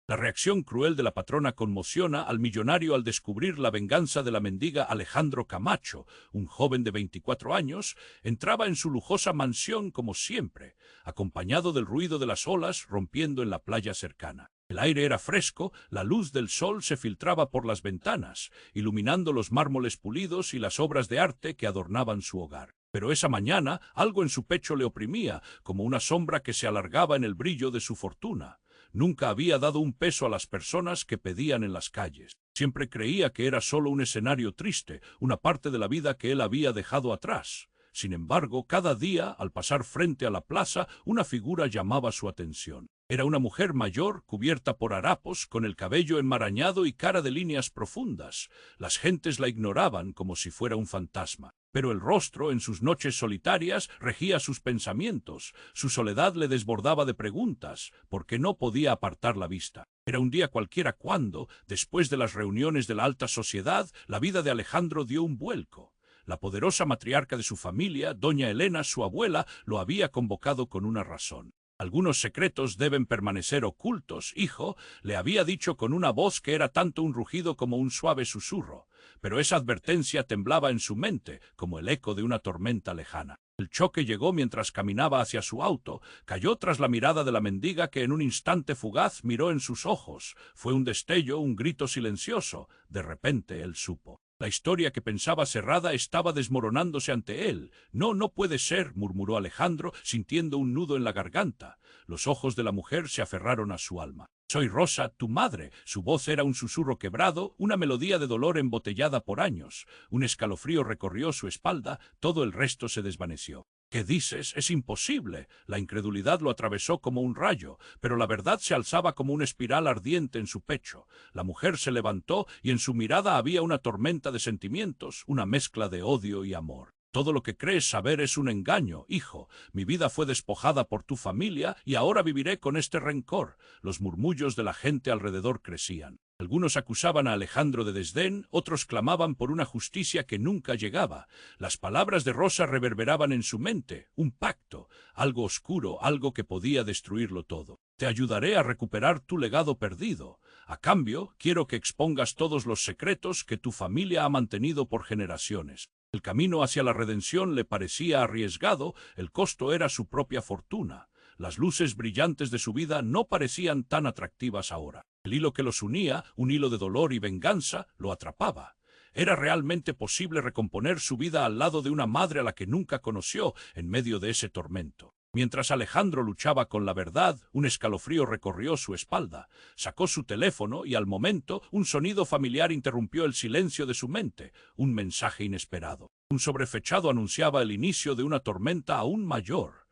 La reacción cruel de la patrona conmociona al millonario al descubrir la venganza de la mendiga. Alejandro Camacho, un joven de 24 años, entraba en su lujosa mansión como siempre, acompañado del ruido de las olas rompiendo en la playa cercana. El aire era fresco, la luz del sol se filtraba por las ventanas, iluminando los mármoles pulidos y las obras de arte que adornaban su hogar. Pero esa mañana algo en su pecho le oprimía, como una sombra que se alargaba en el brillo de su fortuna. Nunca había dado un peso a las personas que pedían en las calles. Siempre creía que era solo un escenario triste, una parte de la vida que él había dejado atrás. Sin embargo, cada día, al pasar frente a la plaza, una figura llamaba su atención. Era una mujer mayor, cubierta por harapos, con el cabello enmarañado y cara de líneas profundas. Las gentes la ignoraban como si fuera un fantasma. Pero el rostro, en sus noches solitarias, regía sus pensamientos. Su soledad le desbordaba de preguntas, porque no podía apartar la vista. Era un día cualquiera cuando, después de las reuniones de la alta sociedad, la vida de Alejandro dio un vuelco. La poderosa matriarca de su familia, doña Elena, su abuela, lo había convocado con una razón. Algunos secretos deben permanecer ocultos, hijo, le había dicho con una voz que era tanto un rugido como un suave susurro. Pero esa advertencia temblaba en su mente, como el eco de una tormenta lejana. El choque llegó mientras caminaba hacia su auto, cayó tras la mirada de la mendiga que en un instante fugaz miró en sus ojos. Fue un destello, un grito silencioso. De repente él supo. La historia que pensaba cerrada estaba desmoronándose ante él. No, no puede ser, murmuró Alejandro, sintiendo un nudo en la garganta. Los ojos de la mujer se aferraron a su alma. Soy Rosa, tu madre. Su voz era un susurro quebrado, una melodía de dolor embotellada por años. Un escalofrío recorrió su espalda, todo el resto se desvaneció. ¿Qué dices? Es imposible. La incredulidad lo atravesó como un rayo, pero la verdad se alzaba como una espiral ardiente en su pecho. La mujer se levantó y en su mirada había una tormenta de sentimientos, una mezcla de odio y amor. Todo lo que crees saber es un engaño, hijo. Mi vida fue despojada por tu familia y ahora viviré con este rencor. Los murmullos de la gente alrededor crecían. Algunos acusaban a Alejandro de desdén, otros clamaban por una justicia que nunca llegaba. Las palabras de Rosa reverberaban en su mente, un pacto, algo oscuro, algo que podía destruirlo todo. Te ayudaré a recuperar tu legado perdido. A cambio, quiero que expongas todos los secretos que tu familia ha mantenido por generaciones. El camino hacia la redención le parecía arriesgado, el costo era su propia fortuna. Las luces brillantes de su vida no parecían tan atractivas ahora. El hilo que los unía, un hilo de dolor y venganza, lo atrapaba. ¿Era realmente posible recomponer su vida al lado de una madre a la que nunca conoció en medio de ese tormento? Mientras Alejandro luchaba con la verdad, un escalofrío recorrió su espalda. Sacó su teléfono y al momento un sonido familiar interrumpió el silencio de su mente, un mensaje inesperado. Un sobrefechado anunciaba el inicio de una tormenta aún mayor.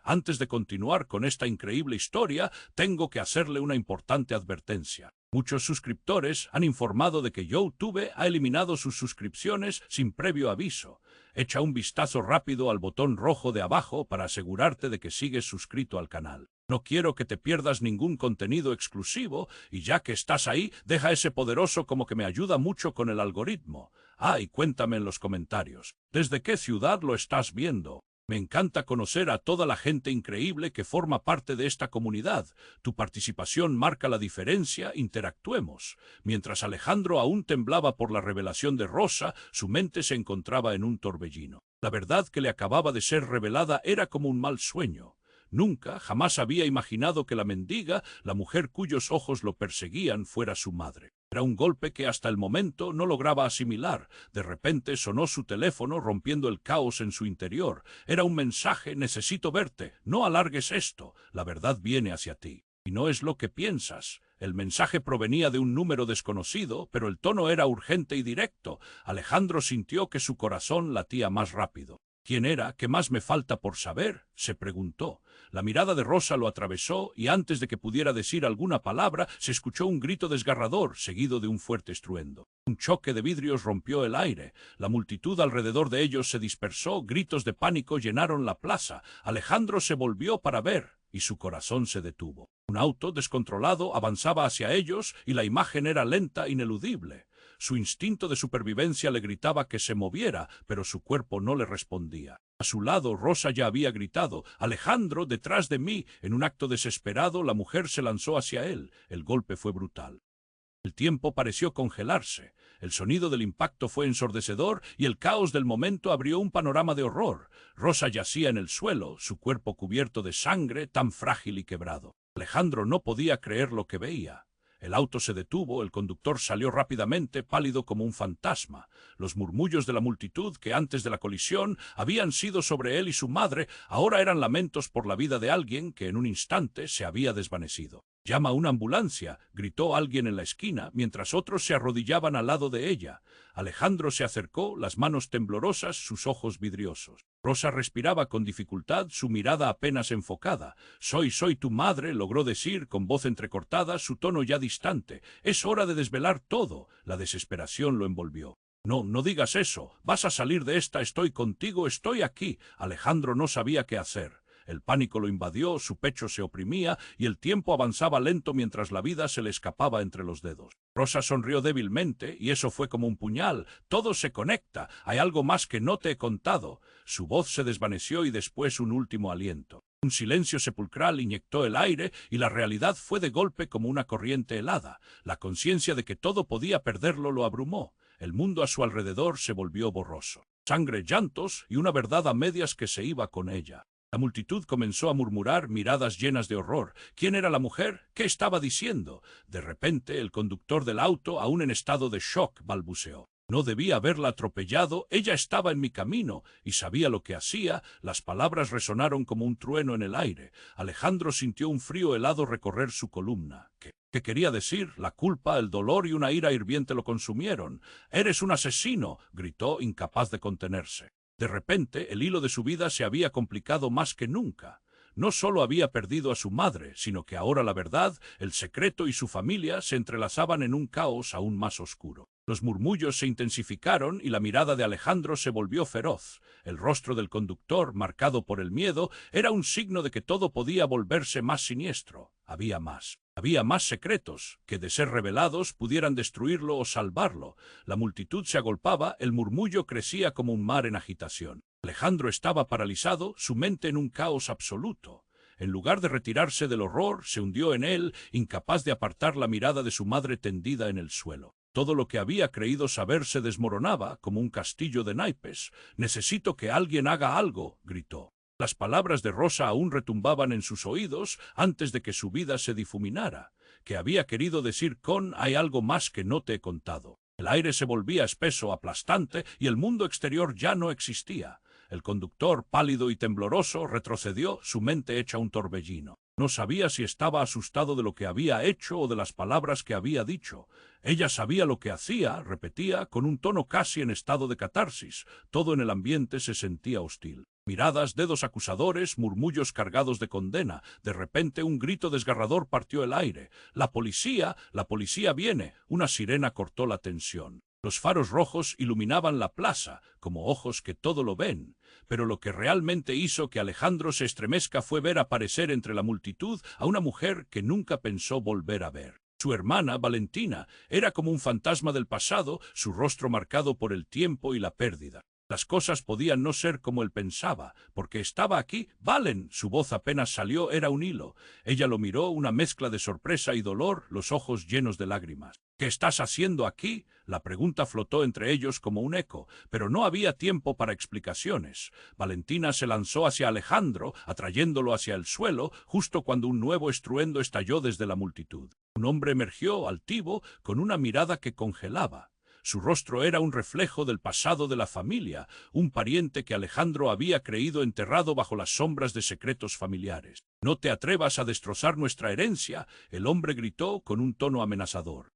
Antes de continuar con esta increíble historia, tengo que hacerle una importante advertencia. Muchos suscriptores han informado de que YouTube ha eliminado sus suscripciones sin previo aviso. Echa un vistazo rápido al botón rojo de abajo para asegurarte de que sigues suscrito al canal. No quiero que te pierdas ningún contenido exclusivo y ya que estás ahí, deja ese poderoso como que me ayuda mucho con el algoritmo. Y cuéntame en los comentarios, ¿desde qué ciudad lo estás viendo? Me encanta conocer a toda la gente increíble que forma parte de esta comunidad. Tu participación marca la diferencia, interactuemos. Mientras Alejandro aún temblaba por la revelación de Rosa, su mente se encontraba en un torbellino. La verdad que le acababa de ser revelada era como un mal sueño. Nunca, jamás había imaginado que la mendiga, la mujer cuyos ojos lo perseguían, fuera su madre. Era un golpe que hasta el momento no lograba asimilar. De repente sonó su teléfono rompiendo el caos en su interior. Era un mensaje: necesito verte, no alargues esto, la verdad viene hacia ti. Y no es lo que piensas. El mensaje provenía de un número desconocido, pero el tono era urgente y directo. Alejandro sintió que su corazón latía más rápido. ¿Quién era? ¿Qué más me falta por saber?, se preguntó. La mirada de Rosa lo atravesó y antes de que pudiera decir alguna palabra, se escuchó un grito desgarrador, seguido de un fuerte estruendo. Un choque de vidrios rompió el aire. La multitud alrededor de ellos se dispersó, gritos de pánico llenaron la plaza. Alejandro se volvió para ver y su corazón se detuvo. Un auto descontrolado avanzaba hacia ellos y la imagen era lenta, ineludible. Su instinto de supervivencia le gritaba que se moviera, pero su cuerpo no le respondía. A su lado, Rosa ya había gritado: «Alejandro, detrás de mí». En un acto desesperado, la mujer se lanzó hacia él. El golpe fue brutal. El tiempo pareció congelarse. El sonido del impacto fue ensordecedor y el caos del momento abrió un panorama de horror. Rosa yacía en el suelo, su cuerpo cubierto de sangre, tan frágil y quebrado. Alejandro no podía creer lo que veía. El auto se detuvo, el conductor salió rápidamente, pálido como un fantasma. Los murmullos de la multitud, que antes de la colisión habían sido sobre él y su madre, ahora eran lamentos por la vida de alguien que en un instante se había desvanecido. «Llama a una ambulancia», gritó alguien en la esquina, mientras otros se arrodillaban al lado de ella. Alejandro se acercó, las manos temblorosas, sus ojos vidriosos. Rosa respiraba con dificultad, su mirada apenas enfocada. Soy tu madre», logró decir, con voz entrecortada, su tono ya distante. «Es hora de desvelar todo». La desesperación lo envolvió. «No, no digas eso. Vas a salir de esta. Estoy contigo, estoy aquí». Alejandro no sabía qué hacer. El pánico lo invadió, su pecho se oprimía y el tiempo avanzaba lento mientras la vida se le escapaba entre los dedos. Rosa sonrió débilmente y eso fue como un puñal. «Todo se conecta. Hay algo más que no te he contado». Su voz se desvaneció y después un último aliento. Un silencio sepulcral inyectó el aire y la realidad fue de golpe como una corriente helada. La conciencia de que todo podía perderlo lo abrumó. El mundo a su alrededor se volvió borroso. Sangre, llantos y una verdad a medias que se iba con ella. La multitud comenzó a murmurar, miradas llenas de horror. ¿Quién era la mujer? ¿Qué estaba diciendo? De repente, el conductor del auto, aún en estado de shock, balbuceó: «No debía haberla atropellado, ella estaba en mi camino y sabía lo que hacía». Las palabras resonaron como un trueno en el aire. Alejandro sintió un frío helado recorrer su columna. ¿Qué quería decir? La culpa, el dolor y una ira hirviente lo consumieron. «¡Eres un asesino!», gritó, incapaz de contenerse. De repente, el hilo de su vida se había complicado más que nunca. No solo había perdido a su madre, sino que ahora la verdad, el secreto y su familia se entrelazaban en un caos aún más oscuro. Los murmullos se intensificaron y la mirada de Alejandro se volvió feroz. El rostro del conductor, marcado por el miedo, era un signo de que todo podía volverse más siniestro. Había más. Había más secretos, que de ser revelados pudieran destruirlo o salvarlo. La multitud se agolpaba, el murmullo crecía como un mar en agitación. Alejandro estaba paralizado, su mente en un caos absoluto. En lugar de retirarse del horror, se hundió en él, incapaz de apartar la mirada de su madre tendida en el suelo. Todo lo que había creído saber se desmoronaba, como un castillo de naipes. «Necesito que alguien haga algo», gritó. Las palabras de Rosa aún retumbaban en sus oídos antes de que su vida se difuminara. ¿Qué había querido decir con «hay algo más que no te he contado»? El aire se volvía espeso, aplastante, y el mundo exterior ya no existía. El conductor, pálido y tembloroso, retrocedió, su mente hecha un torbellino. No sabía si estaba asustado de lo que había hecho o de las palabras que había dicho. Ella sabía lo que hacía, repetía, con un tono casi en estado de catarsis. Todo en el ambiente se sentía hostil. Miradas, dedos acusadores, murmullos cargados de condena. De repente un grito desgarrador partió el aire. La policía viene». Una sirena cortó la tensión. Los faros rojos iluminaban la plaza, como ojos que todo lo ven. Pero lo que realmente hizo que Alejandro se estremezca fue ver aparecer entre la multitud a una mujer que nunca pensó volver a ver. Su hermana, Valentina, era como un fantasma del pasado, su rostro marcado por el tiempo y la pérdida. Las cosas podían no ser como él pensaba, porque estaba aquí. «Valen», su voz apenas salió, era un hilo. Ella lo miró, una mezcla de sorpresa y dolor, los ojos llenos de lágrimas. «¿Qué estás haciendo aquí?». La pregunta flotó entre ellos como un eco, pero no había tiempo para explicaciones. Valentina se lanzó hacia Alejandro, atrayéndolo hacia el suelo, justo cuando un nuevo estruendo estalló desde la multitud. Un hombre emergió, altivo, con una mirada que congelaba. Su rostro era un reflejo del pasado de la familia, un pariente que Alejandro había creído enterrado bajo las sombras de secretos familiares. «No te atrevas a destrozar nuestra herencia», el hombre gritó con un tono amenazador.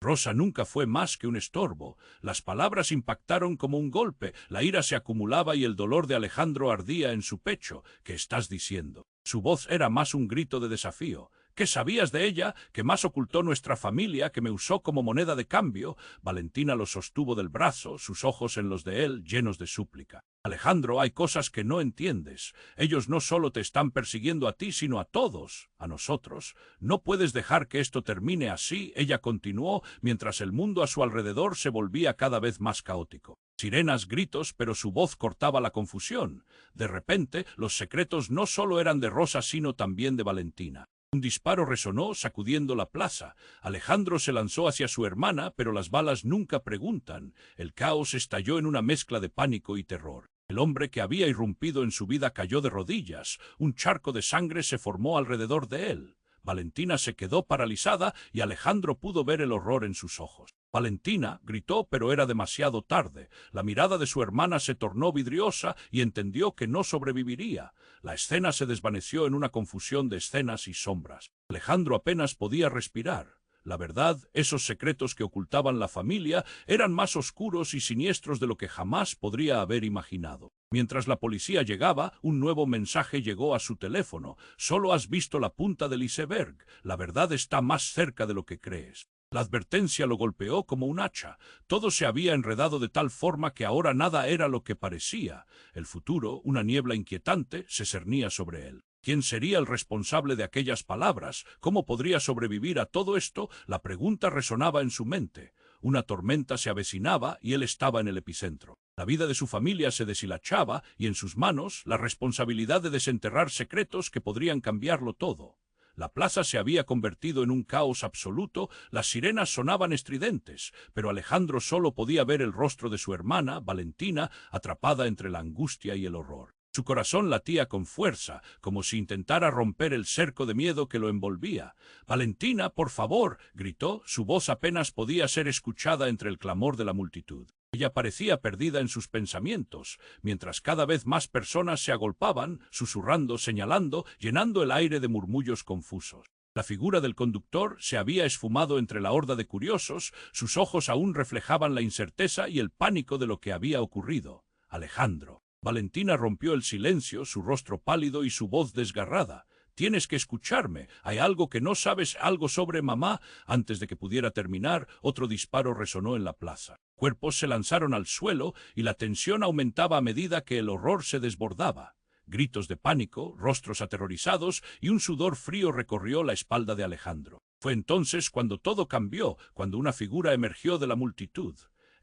Rosa nunca fue más que un estorbo. Las palabras impactaron como un golpe, la ira se acumulaba y el dolor de Alejandro ardía en su pecho. «¿Qué estás diciendo?». Su voz era más un grito de desafío. ¿Qué sabías de ella, que más ocultó nuestra familia, que me usó como moneda de cambio? Valentina lo sostuvo del brazo, sus ojos en los de él, llenos de súplica. Alejandro, hay cosas que no entiendes. Ellos no solo te están persiguiendo a ti, sino a todos, a nosotros. No puedes dejar que esto termine así, ella continuó, mientras el mundo a su alrededor se volvía cada vez más caótico. Sirenas, gritos, pero su voz cortaba la confusión. De repente, los secretos no solo eran de Rosa, sino también de Valentina. Un disparo resonó, sacudiendo la plaza. Alejandro se lanzó hacia su hermana, pero las balas nunca preguntan. El caos estalló en una mezcla de pánico y terror. El hombre que había irrumpido en su vida cayó de rodillas. Un charco de sangre se formó alrededor de él. Valentina se quedó paralizada y Alejandro pudo ver el horror en sus ojos. Valentina gritó, pero era demasiado tarde. La mirada de su hermana se tornó vidriosa y entendió que no sobreviviría. La escena se desvaneció en una confusión de escenas y sombras. Alejandro apenas podía respirar. La verdad, esos secretos que ocultaban la familia eran más oscuros y siniestros de lo que jamás podría haber imaginado. Mientras la policía llegaba, un nuevo mensaje llegó a su teléfono. Solo has visto la punta del iceberg. La verdad está más cerca de lo que crees. La advertencia lo golpeó como un hacha. Todo se había enredado de tal forma que ahora nada era lo que parecía. El futuro, una niebla inquietante, se cernía sobre él. ¿Quién sería el responsable de aquellas palabras? ¿Cómo podría sobrevivir a todo esto? La pregunta resonaba en su mente. Una tormenta se avecinaba y él estaba en el epicentro. La vida de su familia se deshilachaba y en sus manos la responsabilidad de desenterrar secretos que podrían cambiarlo todo. La plaza se había convertido en un caos absoluto, las sirenas sonaban estridentes, pero Alejandro solo podía ver el rostro de su hermana, Valentina, atrapada entre la angustia y el horror. Su corazón latía con fuerza, como si intentara romper el cerco de miedo que lo envolvía. «Valentina, por favor», gritó, su voz apenas podía ser escuchada entre el clamor de la multitud. Ella parecía perdida en sus pensamientos, mientras cada vez más personas se agolpaban, susurrando, señalando, llenando el aire de murmullos confusos. La figura del conductor se había esfumado entre la horda de curiosos, sus ojos aún reflejaban la incerteza y el pánico de lo que había ocurrido. Alejandro. Valentina rompió el silencio, su rostro pálido y su voz desgarrada. «Tienes que escucharme. Hay algo que no sabes, algo sobre mamá». Antes de que pudiera terminar, otro disparo resonó en la plaza. Cuerpos se lanzaron al suelo y la tensión aumentaba a medida que el horror se desbordaba. Gritos de pánico, rostros aterrorizados y un sudor frío recorrió la espalda de Alejandro. Fue entonces cuando todo cambió, cuando una figura emergió de la multitud.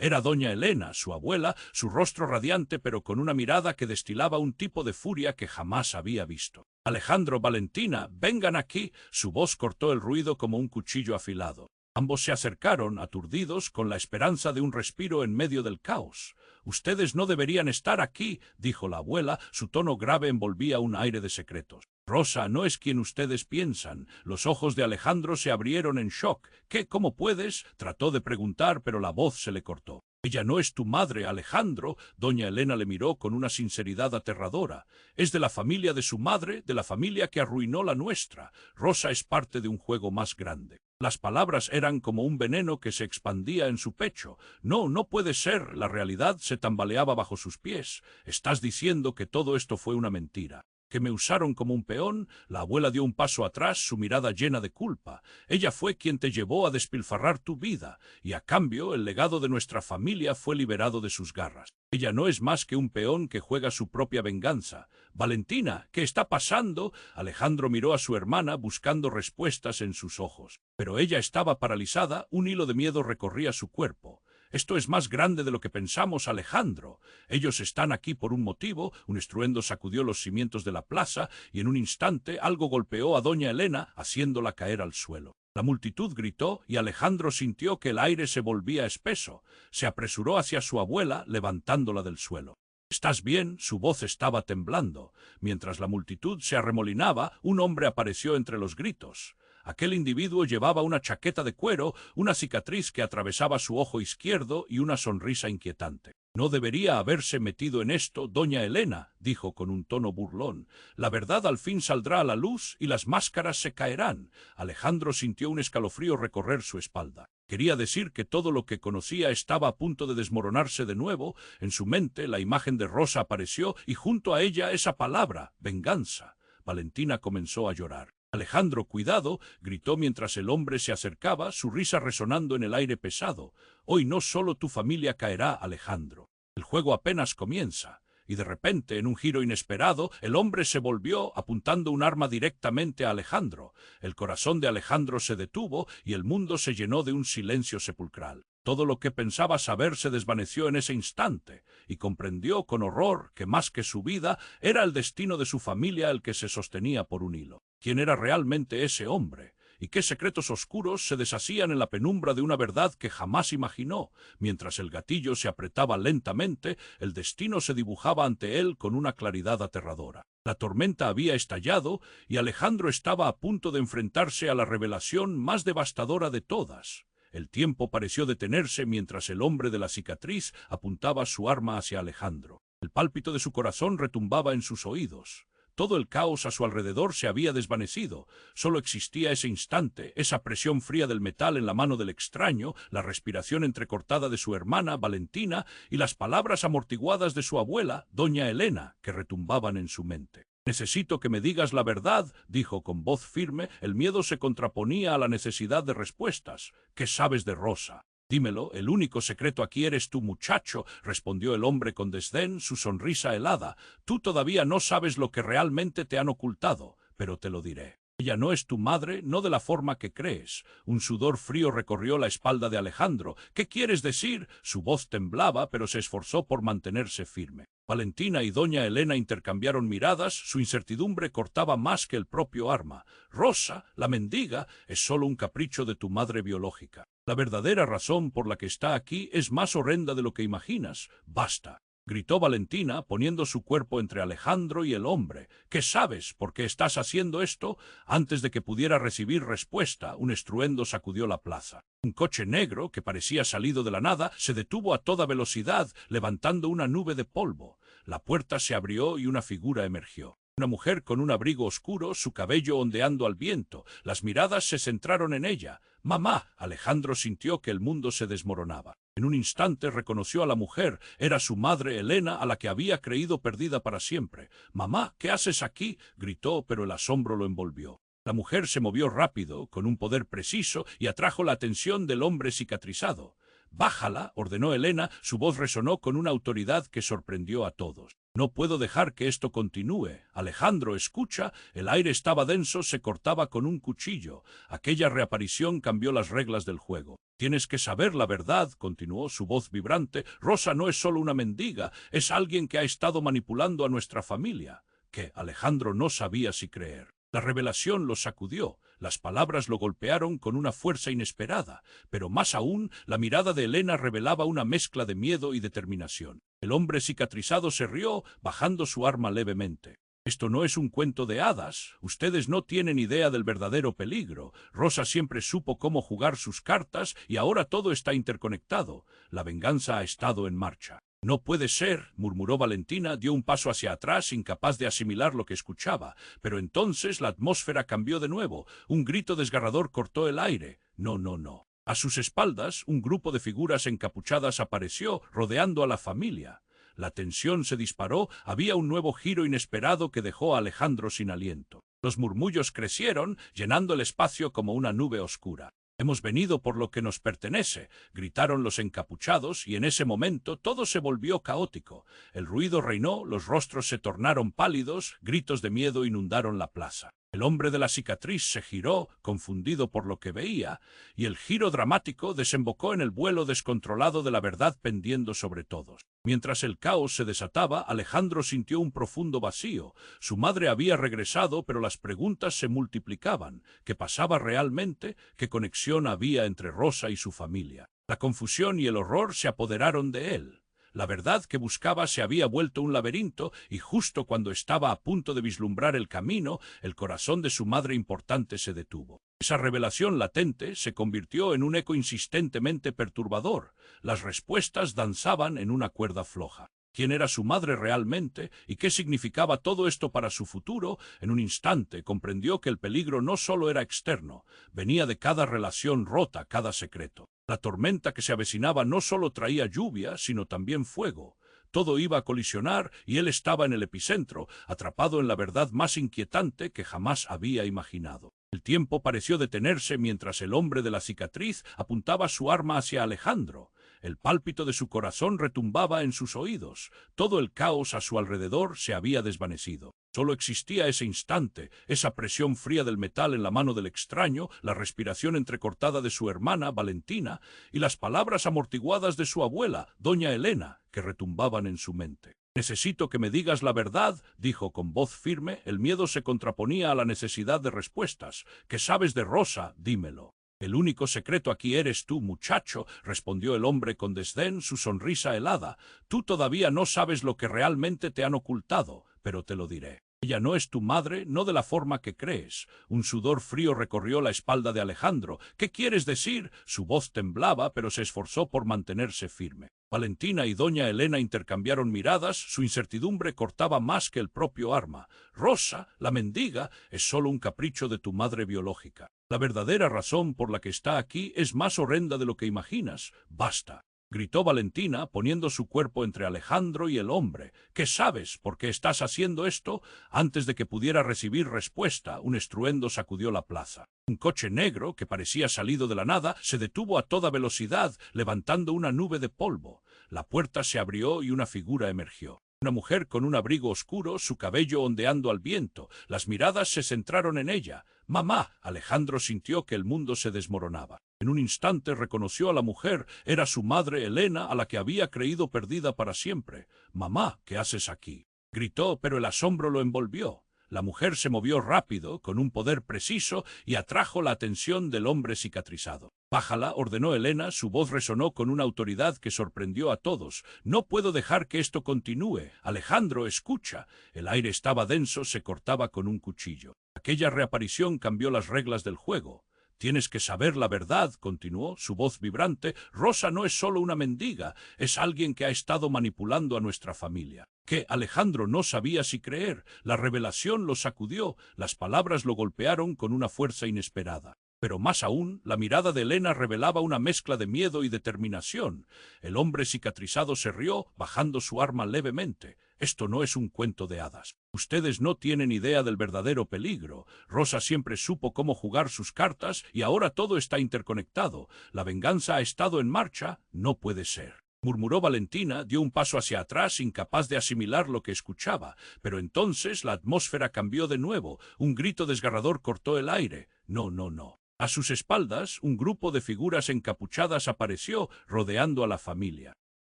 Era doña Elena, su abuela, su rostro radiante pero con una mirada que destilaba un tipo de furia que jamás había visto. «Alejandro, Valentina, vengan aquí». Su voz cortó el ruido como un cuchillo afilado. Ambos se acercaron, aturdidos, con la esperanza de un respiro en medio del caos. «Ustedes no deberían estar aquí», dijo la abuela, su tono grave envolvía un aire de secretos. «Rosa no es quien ustedes piensan». Los ojos de Alejandro se abrieron en shock. «¿Qué? ¿Cómo puedes?», trató de preguntar, pero la voz se le cortó. «Ella no es tu madre, Alejandro». Doña Elena le miró con una sinceridad aterradora. «Es de la familia de su madre, de la familia que arruinó la nuestra. Rosa es parte de un juego más grande». Las palabras eran como un veneno que se expandía en su pecho. «No, no puede ser». La realidad se tambaleaba bajo sus pies. «Estás diciendo que todo esto fue una mentira, que me usaron como un peón». La abuela dio un paso atrás, su mirada llena de culpa. «Ella fue quien te llevó a despilfarrar tu vida, y a cambio el legado de nuestra familia fue liberado de sus garras. Ella no es más que un peón que juega su propia venganza». «Valentina, ¿qué está pasando?». Alejandro miró a su hermana buscando respuestas en sus ojos, pero ella estaba paralizada, un hilo de miedo recorría su cuerpo. «Esto es más grande de lo que pensamos, Alejandro. Ellos están aquí por un motivo». Un estruendo sacudió los cimientos de la plaza y en un instante algo golpeó a doña Elena, haciéndola caer al suelo. La multitud gritó y Alejandro sintió que el aire se volvía espeso. Se apresuró hacia su abuela, levantándola del suelo. «¿Estás bien?». Su voz estaba temblando. Mientras la multitud se arremolinaba, un hombre apareció entre los gritos. Aquel individuo llevaba una chaqueta de cuero, una cicatriz que atravesaba su ojo izquierdo y una sonrisa inquietante. «No debería haberse metido en esto, doña Elena», dijo con un tono burlón. «La verdad al fin saldrá a la luz y las máscaras se caerán». Alejandro sintió un escalofrío recorrer su espalda. Quería decir que todo lo que conocía estaba a punto de desmoronarse de nuevo. En su mente la imagen de Rosa apareció y junto a ella esa palabra, venganza. Valentina comenzó a llorar. Alejandro, cuidado, gritó mientras el hombre se acercaba, su risa resonando en el aire pesado. Hoy no solo tu familia caerá, Alejandro. El juego apenas comienza. Y de repente, en un giro inesperado, el hombre se volvió, apuntando un arma directamente a Alejandro. El corazón de Alejandro se detuvo y el mundo se llenó de un silencio sepulcral. Todo lo que pensaba saber se desvaneció en ese instante, y comprendió con horror que más que su vida era el destino de su familia el que se sostenía por un hilo. ¿Quién era realmente ese hombre? ¿Y qué secretos oscuros se deshacían en la penumbra de una verdad que jamás imaginó? Mientras el gatillo se apretaba lentamente, el destino se dibujaba ante él con una claridad aterradora. La tormenta había estallado y Alejandro estaba a punto de enfrentarse a la revelación más devastadora de todas. El tiempo pareció detenerse mientras el hombre de la cicatriz apuntaba su arma hacia Alejandro. El pálpito de su corazón retumbaba en sus oídos. Todo el caos a su alrededor se había desvanecido. Solo existía ese instante, esa presión fría del metal en la mano del extraño, la respiración entrecortada de su hermana, Valentina, y las palabras amortiguadas de su abuela, doña Elena, que retumbaban en su mente. «Necesito que me digas la verdad», dijo con voz firme. El miedo se contraponía a la necesidad de respuestas. «¿Qué sabes de Rosa?» «Dímelo, el único secreto aquí eres tú, muchacho», respondió el hombre con desdén, su sonrisa helada. «Tú todavía no sabes lo que realmente te han ocultado, pero te lo diré. Ella no es tu madre, no de la forma que crees». Un sudor frío recorrió la espalda de Alejandro. «¿Qué quieres decir?». Su voz temblaba, pero se esforzó por mantenerse firme. Valentina y doña Elena intercambiaron miradas, su incertidumbre cortaba más que el propio arma. «Rosa, la mendiga, es solo un capricho de tu madre biológica. La verdadera razón por la que está aquí es más horrenda de lo que imaginas. Basta», gritó Valentina, poniendo su cuerpo entre Alejandro y el hombre. «¿Qué sabes? ¿Por qué estás haciendo esto?». Antes de que pudiera recibir respuesta, un estruendo sacudió la plaza. Un coche negro, que parecía salido de la nada, se detuvo a toda velocidad, levantando una nube de polvo. La puerta se abrió y una figura emergió. Una mujer con un abrigo oscuro, su cabello ondeando al viento. Las miradas se centraron en ella. «¡Mamá!». Alejandro sintió que el mundo se desmoronaba. En un instante reconoció a la mujer. Era su madre Elena, a la que había creído perdida para siempre. «Mamá, ¿qué haces aquí?», gritó, pero el asombro lo envolvió. La mujer se movió rápido, con un poder preciso, y atrajo la atención del hombre cicatrizado. «Bájala», ordenó Elena, su voz resonó con una autoridad que sorprendió a todos. «No puedo dejar que esto continúe. Alejandro, escucha». El aire estaba denso, se cortaba con un cuchillo. Aquella reaparición cambió las reglas del juego. «Tienes que saber la verdad», continuó su voz vibrante. «Rosa no es solo una mendiga, es alguien que ha estado manipulando a nuestra familia». Que Alejandro no sabía si creer. La revelación lo sacudió. Las palabras lo golpearon con una fuerza inesperada, pero más aún, la mirada de Elena revelaba una mezcla de miedo y determinación. El hombre cicatrizado se rió, bajando su arma levemente. «Esto no es un cuento de hadas. Ustedes no tienen idea del verdadero peligro. Rosa siempre supo cómo jugar sus cartas y ahora todo está interconectado. La venganza ha estado en marcha». «No puede ser», murmuró Valentina, dio un paso hacia atrás, incapaz de asimilar lo que escuchaba. Pero entonces la atmósfera cambió de nuevo. Un grito desgarrador cortó el aire. «No, no, no». A sus espaldas, un grupo de figuras encapuchadas apareció, rodeando a la familia. La tensión se disparó, había un nuevo giro inesperado que dejó a Alejandro sin aliento. Los murmullos crecieron, llenando el espacio como una nube oscura. «Hemos venido por lo que nos pertenece», gritaron los encapuchados, y en ese momento todo se volvió caótico. El ruido reinó, los rostros se tornaron pálidos, gritos de miedo inundaron la plaza. El hombre de la cicatriz se giró, confundido por lo que veía, y el giro dramático desembocó en el vuelo descontrolado de la verdad pendiendo sobre todos. Mientras el caos se desataba, Alejandro sintió un profundo vacío. Su madre había regresado, pero las preguntas se multiplicaban. ¿Qué pasaba realmente? ¿Qué conexión había entre Rosa y su familia? La confusión y el horror se apoderaron de él. La verdad que buscaba se había vuelto un laberinto, y justo cuando estaba a punto de vislumbrar el camino, el corazón de su madre importante se detuvo. Esa revelación latente se convirtió en un eco insistentemente perturbador. Las respuestas danzaban en una cuerda floja. ¿Quién era su madre realmente y qué significaba todo esto para su futuro? En un instante comprendió que el peligro no solo era externo, venía de cada relación rota, cada secreto. La tormenta que se avecinaba no solo traía lluvia, sino también fuego. Todo iba a colisionar y él estaba en el epicentro, atrapado en la verdad más inquietante que jamás había imaginado. El tiempo pareció detenerse mientras el hombre de la cicatriz apuntaba su arma hacia Alejandro. El pálpito de su corazón retumbaba en sus oídos. Todo el caos a su alrededor se había desvanecido. Solo existía ese instante, esa presión fría del metal en la mano del extraño, la respiración entrecortada de su hermana, Valentina, y las palabras amortiguadas de su abuela, doña Elena, que retumbaban en su mente. «Necesito que me digas la verdad», dijo con voz firme. El miedo se contraponía a la necesidad de respuestas. «¿Qué sabes de Rosa? Dímelo». «El único secreto aquí eres tú, muchacho», respondió el hombre con desdén, su sonrisa helada. «Tú todavía no sabes lo que realmente te han ocultado, pero te lo diré. Ella no es tu madre, no de la forma que crees». Un sudor frío recorrió la espalda de Alejandro. «¿Qué quieres decir?». Su voz temblaba, pero se esforzó por mantenerse firme. Valentina y doña Elena intercambiaron miradas. Su incertidumbre cortaba más que el propio arma. «Rosa, la mendiga, es solo un capricho de tu madre biológica. La verdadera razón por la que está aquí es más horrenda de lo que imaginas. Basta», gritó Valentina, poniendo su cuerpo entre Alejandro y el hombre. «¿Qué sabes? ¿Por qué estás haciendo esto?». Antes de que pudiera recibir respuesta, un estruendo sacudió la plaza. Un coche negro, que parecía salido de la nada, se detuvo a toda velocidad, levantando una nube de polvo. La puerta se abrió y una figura emergió. Una mujer con un abrigo oscuro, su cabello ondeando al viento. Las miradas se centraron en ella. «¡Mamá!». Alejandro sintió que el mundo se desmoronaba. En un instante reconoció a la mujer. Era su madre Elena, a la que había creído perdida para siempre. «Mamá, ¿qué haces aquí?», gritó, pero el asombro lo envolvió. La mujer se movió rápido, con un poder preciso, y atrajo la atención del hombre cicatrizado. «Bájala», ordenó Elena. Su voz resonó con una autoridad que sorprendió a todos. «No puedo dejar que esto continúe. Alejandro, escucha». El aire estaba denso, se cortaba con un cuchillo. Aquella reaparición cambió las reglas del juego. «Tienes que saber la verdad», continuó, su voz vibrante. «Rosa no es solo una mendiga, es alguien que ha estado manipulando a nuestra familia». Que Alejandro no sabía si creer. La revelación lo sacudió, las palabras lo golpearon con una fuerza inesperada. Pero más aún, la mirada de Elena revelaba una mezcla de miedo y determinación. El hombre cicatrizado se rió, bajando su arma levemente. «Esto no es un cuento de hadas. Ustedes no tienen idea del verdadero peligro. Rosa siempre supo cómo jugar sus cartas y ahora todo está interconectado. La venganza ha estado en marcha. No puede ser», murmuró Valentina. Dio un paso hacia atrás, incapaz de asimilar lo que escuchaba. Pero entonces la atmósfera cambió de nuevo. Un grito desgarrador cortó el aire. «No, no, no». A sus espaldas, un grupo de figuras encapuchadas apareció, rodeando a la familia.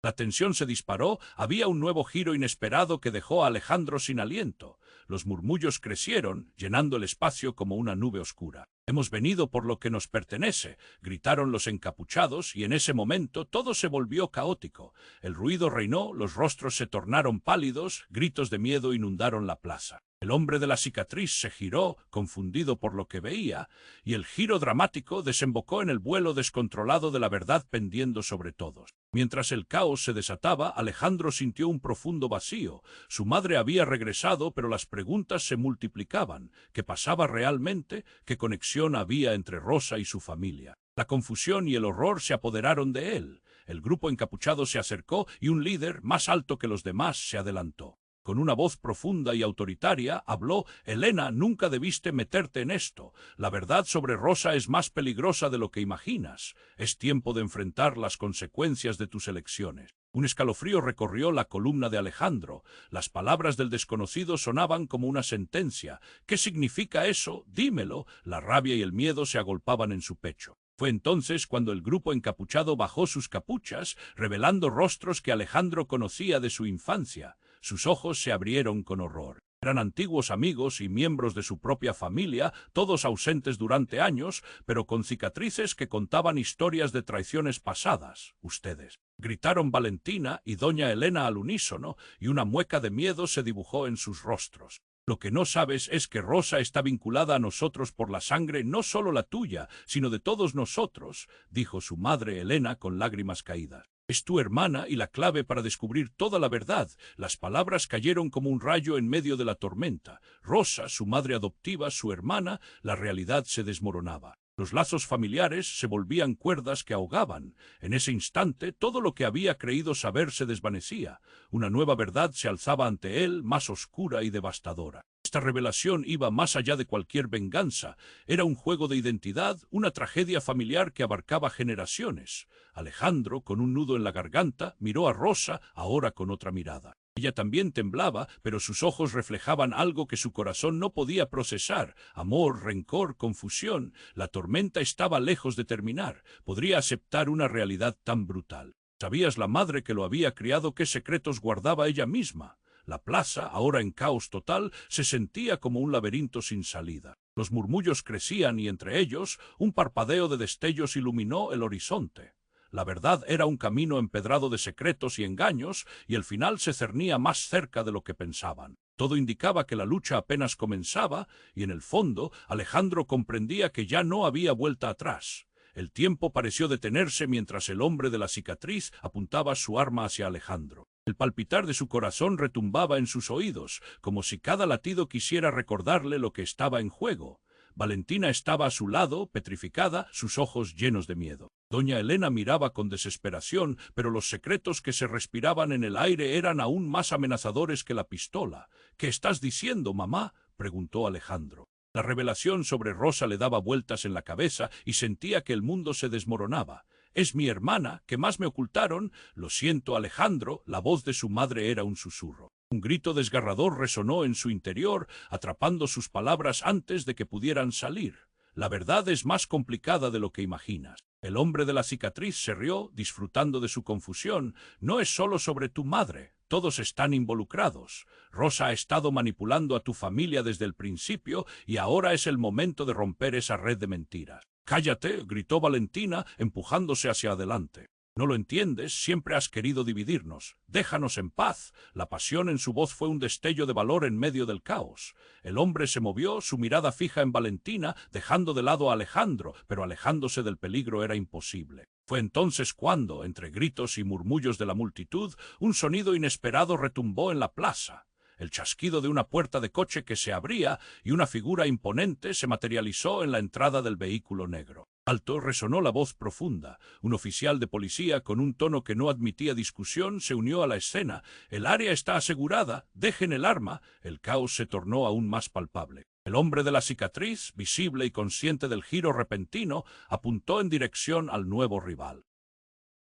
La tensión se disparó. Había un nuevo giro inesperado que dejó a Alejandro sin aliento. Los murmullos crecieron, llenando el espacio como una nube oscura. «Hemos venido por lo que nos pertenece», gritaron los encapuchados, y en ese momento todo se volvió caótico. El ruido reinó, los rostros se tornaron pálidos, gritos de miedo inundaron la plaza. El hombre de la cicatriz se giró, confundido por lo que veía, y el giro dramático desembocó en el vuelo descontrolado de la verdad pendiendo sobre todos. Mientras el caos se desataba, Alejandro sintió un profundo vacío. Su madre había regresado, pero las preguntas se multiplicaban. ¿Qué pasaba realmente? ¿Qué conexión había entre Rosa y su familia? La confusión y el horror se apoderaron de él. El grupo encapuchado se acercó y un líder, más alto que los demás, se adelantó. Con una voz profunda y autoritaria habló: «Elena, nunca debiste meterte en esto. La verdad sobre Rosa es más peligrosa de lo que imaginas. Es tiempo de enfrentar las consecuencias de tus elecciones». Un escalofrío recorrió la columna de Alejandro. Las palabras del desconocido sonaban como una sentencia. «¿Qué significa eso? Dímelo». La rabia y el miedo se agolpaban en su pecho. Fue entonces cuando el grupo encapuchado bajó sus capuchas, revelando rostros que Alejandro conocía de su infancia. Sus ojos se abrieron con horror. Eran antiguos amigos y miembros de su propia familia, todos ausentes durante años, pero con cicatrices que contaban historias de traiciones pasadas. «Ustedes», gritaron Valentina y doña Elena al unísono, y una mueca de miedo se dibujó en sus rostros. «Lo que no sabes es que Rosa está vinculada a nosotros por la sangre, no solo la tuya, sino de todos nosotros», dijo su madre Elena con lágrimas caídas. «Es tu hermana y la clave para descubrir toda la verdad». Las palabras cayeron como un rayo en medio de la tormenta. Rosa, su madre adoptiva, su hermana, la realidad se desmoronaba. Los lazos familiares se volvían cuerdas que ahogaban. En ese instante, todo lo que había creído saber se desvanecía. Una nueva verdad se alzaba ante él, más oscura y devastadora. Esta revelación iba más allá de cualquier venganza. Era un juego de identidad, una tragedia familiar que abarcaba generaciones. Alejandro, con un nudo en la garganta, miró a Rosa, ahora con otra mirada. Ella también temblaba, pero sus ojos reflejaban algo que su corazón no podía procesar. Amor, rencor, confusión. La tormenta estaba lejos de terminar. Podría aceptar una realidad tan brutal. ¿Sabías la madre que lo había criado qué secretos guardaba ella misma? La plaza, ahora en caos total, se sentía como un laberinto sin salida. Los murmullos crecían y entre ellos un parpadeo de destellos iluminó el horizonte. La verdad era un camino empedrado de secretos y engaños, y el final se cernía más cerca de lo que pensaban. Todo indicaba que la lucha apenas comenzaba, y en el fondo Alejandro comprendía que ya no había vuelta atrás. El tiempo pareció detenerse mientras el hombre de la cicatriz apuntaba su arma hacia Alejandro. El palpitar de su corazón retumbaba en sus oídos, como si cada latido quisiera recordarle lo que estaba en juego. Valentina estaba a su lado, petrificada, sus ojos llenos de miedo. Doña Elena miraba con desesperación, pero los secretos que se respiraban en el aire eran aún más amenazadores que la pistola. —¿Qué estás diciendo, mamá? —preguntó Alejandro. La revelación sobre Rosa le daba vueltas en la cabeza y sentía que el mundo se desmoronaba. —Es mi hermana, ¿qué más me ocultaron? —Lo siento, Alejandro. La voz de su madre era un susurro. Un grito desgarrador resonó en su interior, atrapando sus palabras antes de que pudieran salir. La verdad es más complicada de lo que imaginas. El hombre de la cicatriz se rió, disfrutando de su confusión. No es solo sobre tu madre. Todos están involucrados. Rosa ha estado manipulando a tu familia desde el principio y ahora es el momento de romper esa red de mentiras. —¡Cállate! —gritó Valentina, empujándose hacia adelante. —No lo entiendes, siempre has querido dividirnos. Déjanos en paz. La pasión en su voz fue un destello de valor en medio del caos. El hombre se movió, su mirada fija en Valentina, dejando de lado a Alejandro, pero alejándose del peligro era imposible. Fue entonces cuando, entre gritos y murmullos de la multitud, un sonido inesperado retumbó en la plaza. El chasquido de una puerta de coche que se abría y una figura imponente se materializó en la entrada del vehículo negro. Alto resonó la voz profunda. Un oficial de policía, con un tono que no admitía discusión, se unió a la escena. —El área está asegurada. Dejen el arma. El caos se tornó aún más palpable. El hombre de la cicatriz, visible y consciente del giro repentino, apuntó en dirección al nuevo rival.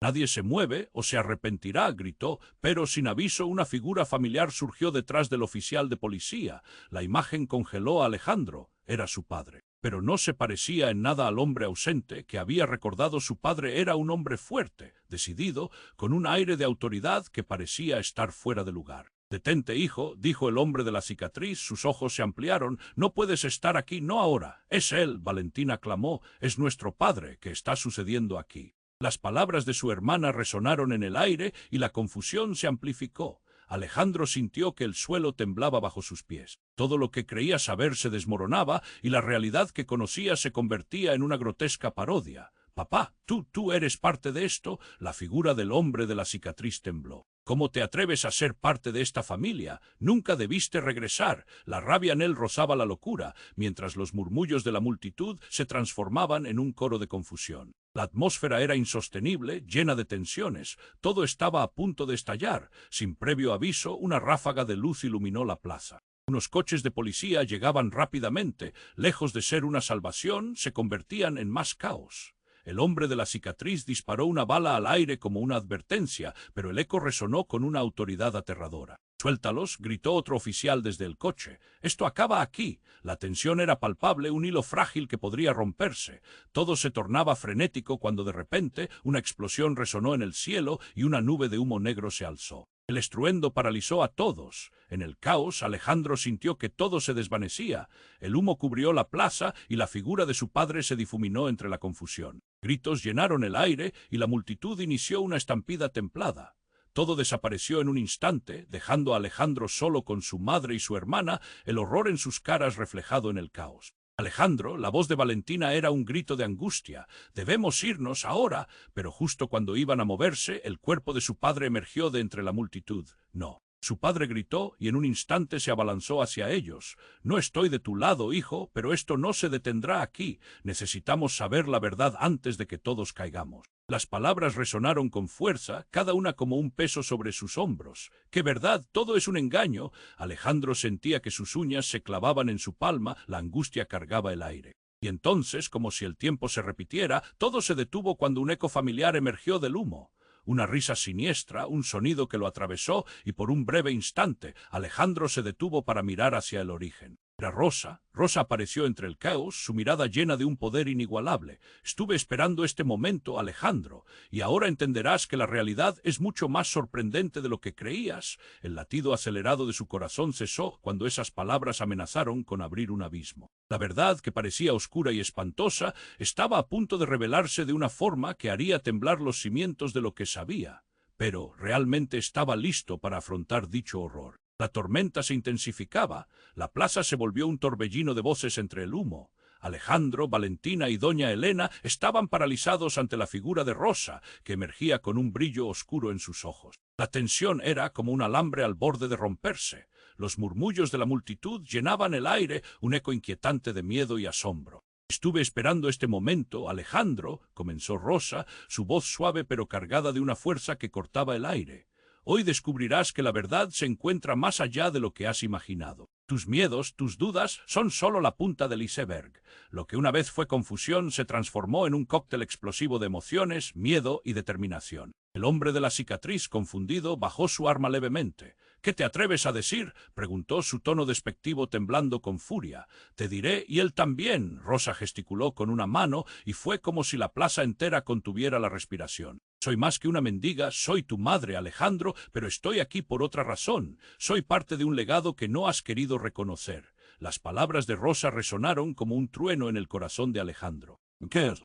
—Nadie se mueve o se arrepentirá —gritó, pero sin aviso una figura familiar surgió detrás del oficial de policía. La imagen congeló a Alejandro. Era su padre. Pero no se parecía en nada al hombre ausente que había recordado. Su padre era un hombre fuerte, decidido, con un aire de autoridad que parecía estar fuera de lugar. —Detente, hijo —dijo el hombre de la cicatriz, sus ojos se ampliaron—. No puedes estar aquí, no ahora. —Es él —Valentina clamó—, es nuestro padre. ¿Qué está sucediendo aquí? Las palabras de su hermana resonaron en el aire y la confusión se amplificó. Alejandro sintió que el suelo temblaba bajo sus pies. Todo lo que creía saber se desmoronaba y la realidad que conocía se convertía en una grotesca parodia. —Papá, tú eres parte de esto. La figura del hombre de la cicatriz tembló. —¿Cómo te atreves a ser parte de esta familia? Nunca debiste regresar. La rabia en él rozaba la locura, mientras los murmullos de la multitud se transformaban en un coro de confusión. La atmósfera era insostenible, llena de tensiones. Todo estaba a punto de estallar. Sin previo aviso, una ráfaga de luz iluminó la plaza. Unos coches de policía llegaban rápidamente. Lejos de ser una salvación, se convertían en más caos. El hombre de la cicatriz disparó una bala al aire como una advertencia, pero el eco resonó con una autoridad aterradora. —Suéltalos —gritó otro oficial desde el coche—. Esto acaba aquí. La tensión era palpable, un hilo frágil que podría romperse. Todo se tornaba frenético cuando de repente una explosión resonó en el cielo y una nube de humo negro se alzó. El estruendo paralizó a todos. En el caos, Alejandro sintió que todo se desvanecía. El humo cubrió la plaza y la figura de su padre se difuminó entre la confusión. Gritos llenaron el aire y la multitud inició una estampida templada. Todo desapareció en un instante, dejando a Alejandro solo con su madre y su hermana, el horror en sus caras reflejado en el caos. Alejandro, la voz de Valentina era un grito de angustia. —Debemos irnos ahora. Pero justo cuando iban a moverse, el cuerpo de su padre emergió de entre la multitud. No. Su padre gritó y en un instante se abalanzó hacia ellos. «No estoy de tu lado, hijo, pero esto no se detendrá aquí. Necesitamos saber la verdad antes de que todos caigamos». Las palabras resonaron con fuerza, cada una como un peso sobre sus hombros. «¿Qué verdad? Todo es un engaño». Alejandro sentía que sus uñas se clavaban en su palma, la angustia cargaba el aire. Y entonces, como si el tiempo se repitiera, todo se detuvo cuando un eco familiar emergió del humo. Una risa siniestra, un sonido que lo atravesó, y por un breve instante Alejandro se detuvo para mirar hacia el origen. Era Rosa. Rosa apareció entre el caos, su mirada llena de un poder inigualable. «Estuve esperando este momento, Alejandro, y ahora entenderás que la realidad es mucho más sorprendente de lo que creías». El latido acelerado de su corazón cesó cuando esas palabras amenazaron con abrir un abismo. La verdad, que parecía oscura y espantosa, estaba a punto de revelarse de una forma que haría temblar los cimientos de lo que sabía. Pero realmente estaba listo para afrontar dicho horror. La tormenta se intensificaba, la plaza se volvió un torbellino de voces entre el humo. Alejandro, Valentina y doña Elena estaban paralizados ante la figura de Rosa, que emergía con un brillo oscuro en sus ojos. La tensión era como un alambre al borde de romperse. Los murmullos de la multitud llenaban el aire, un eco inquietante de miedo y asombro. «Estuve esperando este momento, Alejandro», comenzó Rosa, su voz suave pero cargada de una fuerza que cortaba el aire. «Hoy descubrirás que la verdad se encuentra más allá de lo que has imaginado. Tus miedos, tus dudas, son solo la punta del iceberg. Lo que una vez fue confusión se transformó en un cóctel explosivo de emociones, miedo y determinación». El hombre de la cicatriz, confundido, bajó su arma levemente. «¿Qué te atreves a decir?», preguntó, su tono despectivo temblando con furia. «Te diré, y él también». Rosa gesticuló con una mano y fue como si la plaza entera contuviera la respiración. «Soy más que una mendiga, soy tu madre, Alejandro, pero estoy aquí por otra razón. Soy parte de un legado que no has querido reconocer». Las palabras de Rosa resonaron como un trueno en el corazón de Alejandro. «¿Qué es?»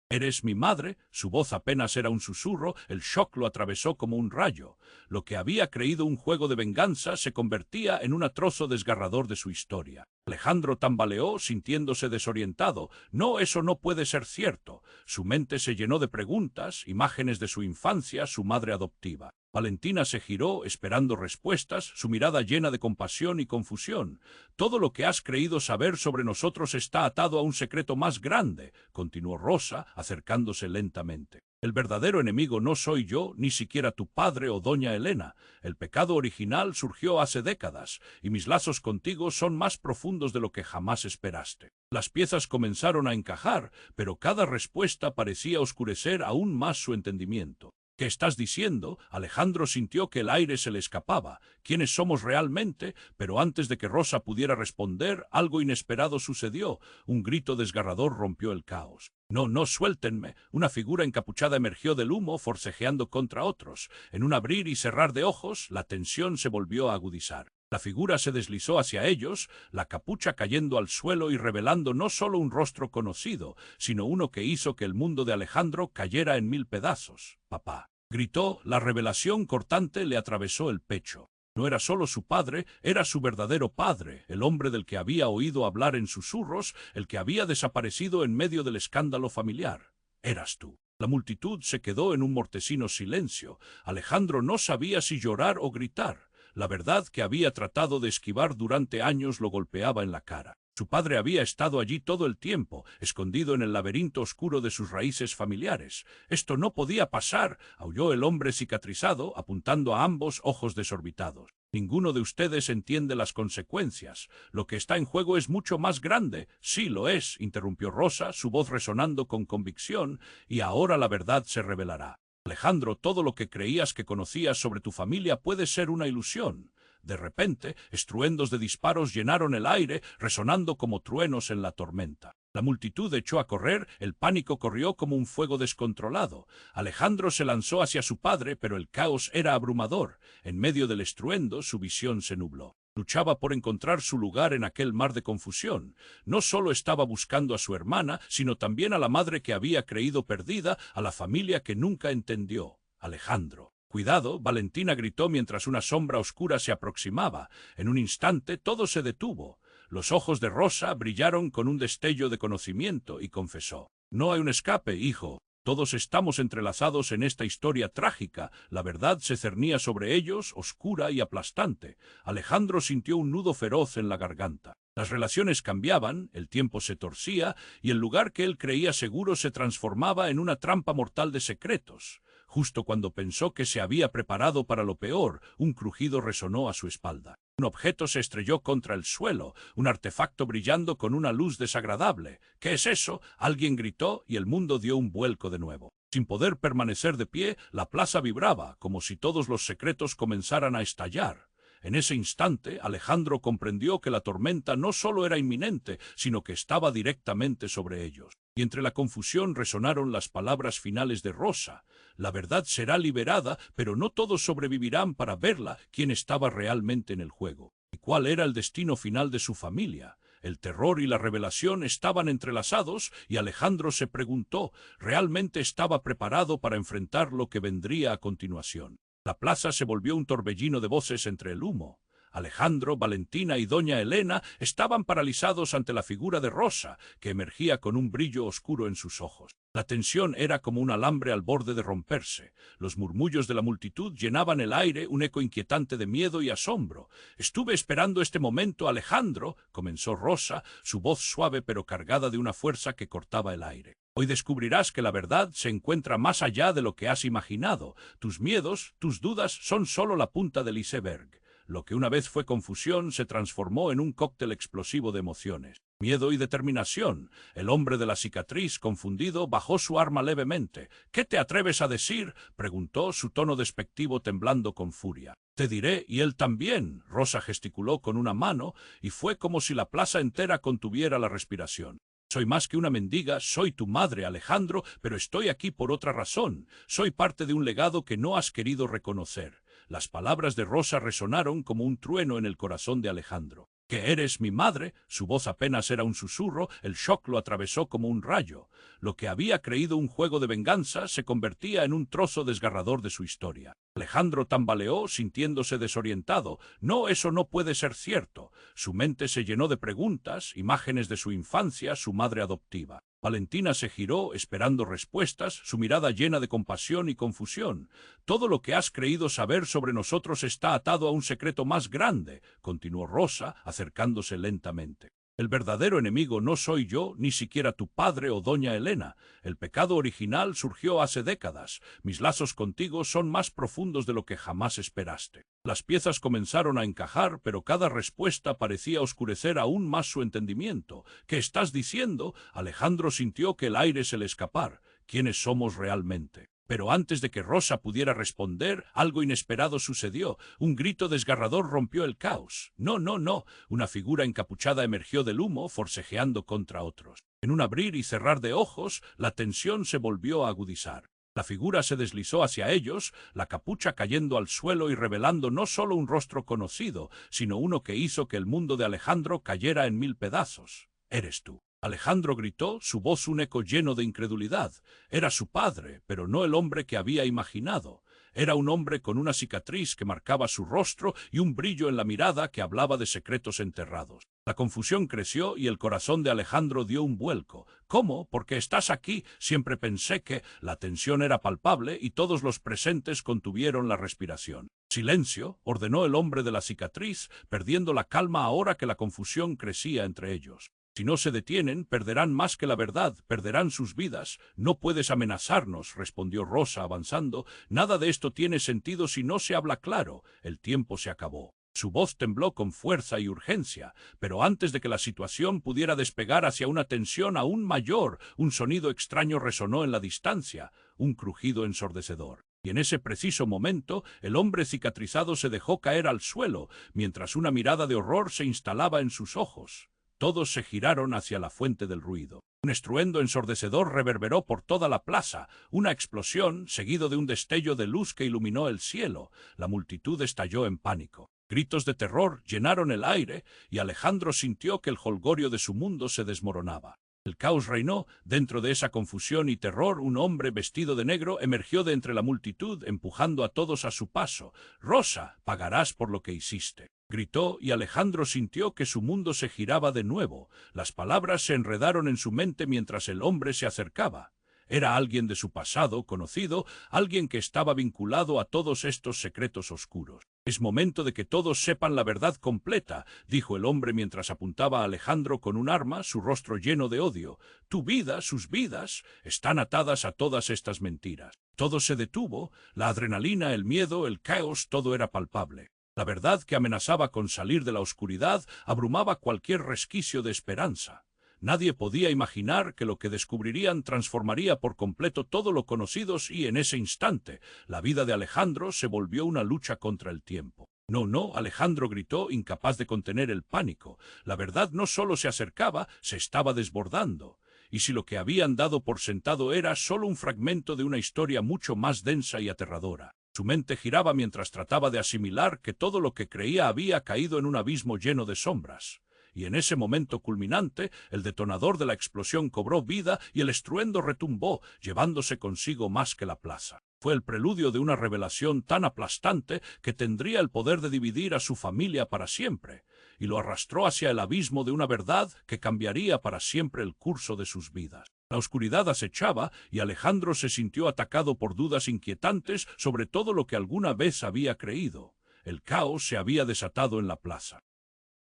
«Eres mi madre». Su voz apenas era un susurro, el shock lo atravesó como un rayo. Lo que había creído un juego de venganza se convertía en un trozo desgarrador de su historia. Alejandro tambaleó, sintiéndose desorientado. «No, eso no puede ser cierto». Su mente se llenó de preguntas, imágenes de su infancia, su madre adoptiva. Valentina se giró, esperando respuestas, su mirada llena de compasión y confusión. «Todo lo que has creído saber sobre nosotros está atado a un secreto más grande», continuó Rosa, acercándose lentamente. «El verdadero enemigo no soy yo, ni siquiera tu padre o doña Elena. El pecado original surgió hace décadas, y mis lazos contigo son más profundos de lo que jamás esperaste». Las piezas comenzaron a encajar, pero cada respuesta parecía oscurecer aún más su entendimiento. «¿Qué estás diciendo?». Alejandro sintió que el aire se le escapaba. «¿Quiénes somos realmente?». Pero antes de que Rosa pudiera responder, algo inesperado sucedió. Un grito desgarrador rompió el caos. «No, no, suéltenme». Una figura encapuchada emergió del humo, forcejeando contra otros. En un abrir y cerrar de ojos, la tensión se volvió a agudizar. La figura se deslizó hacia ellos, la capucha cayendo al suelo y revelando no solo un rostro conocido, sino uno que hizo que el mundo de Alejandro cayera en 1000 pedazos. «Papá», gritó, la revelación cortante le atravesó el pecho. No era solo su padre, era su verdadero padre, el hombre del que había oído hablar en susurros, el que había desaparecido en medio del escándalo familiar. «Eras tú». La multitud se quedó en un mortecino silencio. Alejandro no sabía si llorar o gritar. La verdad que había tratado de esquivar durante años lo golpeaba en la cara. Su padre había estado allí todo el tiempo, escondido en el laberinto oscuro de sus raíces familiares. «Esto no podía pasar», aulló el hombre cicatrizado, apuntando a ambos, ojos desorbitados. «Ninguno de ustedes entiende las consecuencias. Lo que está en juego es mucho más grande». «Sí, lo es», interrumpió Rosa, su voz resonando con convicción, «y ahora la verdad se revelará. Alejandro, todo lo que creías que conocías sobre tu familia puede ser una ilusión». De repente, estruendos de disparos llenaron el aire, resonando como truenos en la tormenta. La multitud echó a correr, el pánico corrió como un fuego descontrolado. Alejandro se lanzó hacia su padre, pero el caos era abrumador. En medio del estruendo, su visión se nubló. Luchaba por encontrar su lugar en aquel mar de confusión. No solo estaba buscando a su hermana, sino también a la madre que había creído perdida, a la familia que nunca entendió. «Alejandro». «Cuidado», Valentina gritó mientras una sombra oscura se aproximaba. En un instante todo se detuvo. Los ojos de Rosa brillaron con un destello de conocimiento y confesó: «No hay un escape, hijo. Todos estamos entrelazados en esta historia trágica. La verdad se cernía sobre ellos, oscura y aplastante. Alejandro sintió un nudo feroz en la garganta. Las relaciones cambiaban, el tiempo se torcía, y el lugar que él creía seguro se transformaba en una trampa mortal de secretos. Justo cuando pensó que se había preparado para lo peor, un crujido resonó a su espalda. Un objeto se estrelló contra el suelo, un artefacto brillando con una luz desagradable. ¿Qué es eso? Alguien gritó y el mundo dio un vuelco de nuevo. Sin poder permanecer de pie, la plaza vibraba, como si todos los secretos comenzaran a estallar. En ese instante, Alejandro comprendió que la tormenta no solo era inminente, sino que estaba directamente sobre ellos. Y entre la confusión resonaron las palabras finales de Rosa. La verdad será liberada, pero no todos sobrevivirán para verla quién estaba realmente en el juego. ¿Y cuál era el destino final de su familia? El terror y la revelación estaban entrelazados y Alejandro se preguntó, ¿realmente estaba preparado para enfrentar lo que vendría a continuación? La plaza se volvió un torbellino de voces entre el humo. Alejandro, Valentina y doña Elena estaban paralizados ante la figura de Rosa, que emergía con un brillo oscuro en sus ojos. La tensión era como un alambre al borde de romperse. Los murmullos de la multitud llenaban el aire, un eco inquietante de miedo y asombro. «Estuve esperando este momento, Alejandro», comenzó Rosa, su voz suave pero cargada de una fuerza que cortaba el aire. «Hoy descubrirás que la verdad se encuentra más allá de lo que has imaginado. Tus miedos, tus dudas son solo la punta del iceberg. Lo que una vez fue confusión se transformó en un cóctel explosivo de emociones. Miedo y determinación. El hombre de la cicatriz, confundido, bajó su arma levemente. «¿Qué te atreves a decir?», preguntó, su tono despectivo temblando con furia. «Te diré, y él también», Rosa gesticuló con una mano, y fue como si la plaza entera contuviera la respiración. «Soy más que una mendiga, soy tu madre, Alejandro, pero estoy aquí por otra razón. Soy parte de un legado que no has querido reconocer». Las palabras de Rosa resonaron como un trueno en el corazón de Alejandro. «¿Que eres mi madre?», su voz apenas era un susurro, el shock lo atravesó como un rayo. Lo que había creído un juego de venganza se convertía en un trozo desgarrador de su historia. Alejandro tambaleó, sintiéndose desorientado. «No, eso no puede ser cierto». Su mente se llenó de preguntas, imágenes de su infancia, su madre adoptiva. Valentina se giró, esperando respuestas, su mirada llena de compasión y confusión. «Todo lo que has creído saber sobre nosotros está atado a un secreto más grande», continuó Rosa, acercándose lentamente. «El verdadero enemigo no soy yo, ni siquiera tu padre o doña Elena. El pecado original surgió hace décadas. Mis lazos contigo son más profundos de lo que jamás esperaste». Las piezas comenzaron a encajar, pero cada respuesta parecía oscurecer aún más su entendimiento. «¿Qué estás diciendo?». Alejandro sintió que el aire se le escapara. «¿Quiénes somos realmente?». Pero antes de que Rosa pudiera responder, algo inesperado sucedió. Un grito desgarrador rompió el caos. «No, no, no». Una figura encapuchada emergió del humo, forcejeando contra otros. En un abrir y cerrar de ojos, la tensión se volvió a agudizar. La figura se deslizó hacia ellos, la capucha cayendo al suelo y revelando no solo un rostro conocido, sino uno que hizo que el mundo de Alejandro cayera en 1000 pedazos. «Eres tú». Alejandro gritó, su voz un eco lleno de incredulidad. Era su padre, pero no el hombre que había imaginado. Era un hombre con una cicatriz que marcaba su rostro y un brillo en la mirada que hablaba de secretos enterrados. La confusión creció y el corazón de Alejandro dio un vuelco. «¿Cómo? ¿Por qué estás aquí? Siempre pensé que…». La tensión era palpable y todos los presentes contuvieron la respiración. «Silencio», ordenó el hombre de la cicatriz, perdiendo la calma ahora que la confusión crecía entre ellos. «Si no se detienen, perderán más que la verdad, perderán sus vidas». «No puedes amenazarnos», respondió Rosa avanzando. «Nada de esto tiene sentido si no se habla claro». El tiempo se acabó. Su voz tembló con fuerza y urgencia, pero antes de que la situación pudiera despegar hacia una tensión aún mayor, un sonido extraño resonó en la distancia, un crujido ensordecedor. Y en ese preciso momento, el hombre cicatrizado se dejó caer al suelo, mientras una mirada de horror se instalaba en sus ojos. Todos se giraron hacia la fuente del ruido. Un estruendo ensordecedor reverberó por toda la plaza, una explosión, seguido de un destello de luz que iluminó el cielo. La multitud estalló en pánico. Gritos de terror llenaron el aire, y Alejandro sintió que el jolgorio de su mundo se desmoronaba. El caos reinó. Dentro de esa confusión y terror, un hombre vestido de negro emergió de entre la multitud, empujando a todos a su paso. «Rosa, pagarás por lo que hiciste», gritó, y Alejandro sintió que su mundo se giraba de nuevo. Las palabras se enredaron en su mente mientras el hombre se acercaba. Era alguien de su pasado conocido, alguien que estaba vinculado a todos estos secretos oscuros. «Es momento de que todos sepan la verdad completa», dijo el hombre mientras apuntaba a Alejandro con un arma, su rostro lleno de odio. «Tu vida, sus vidas, están atadas a todas estas mentiras». Todo se detuvo, la adrenalina, el miedo, el caos, todo era palpable. La verdad que amenazaba con salir de la oscuridad abrumaba cualquier resquicio de esperanza. Nadie podía imaginar que lo que descubrirían transformaría por completo todo lo conocido y en ese instante la vida de Alejandro se volvió una lucha contra el tiempo. «No, no», Alejandro gritó, incapaz de contener el pánico. La verdad no solo se acercaba, se estaba desbordando. Y si lo que habían dado por sentado era solo un fragmento de una historia mucho más densa y aterradora. Su mente giraba mientras trataba de asimilar que todo lo que creía había caído en un abismo lleno de sombras. Y en ese momento culminante, el detonador de la explosión cobró vida y el estruendo retumbó, llevándose consigo más que la plaza. Fue el preludio de una revelación tan aplastante que tendría el poder de dividir a su familia para siempre, y lo arrastró hacia el abismo de una verdad que cambiaría para siempre el curso de sus vidas. La oscuridad acechaba y Alejandro se sintió atacado por dudas inquietantes sobre todo lo que alguna vez había creído. El caos se había desatado en la plaza.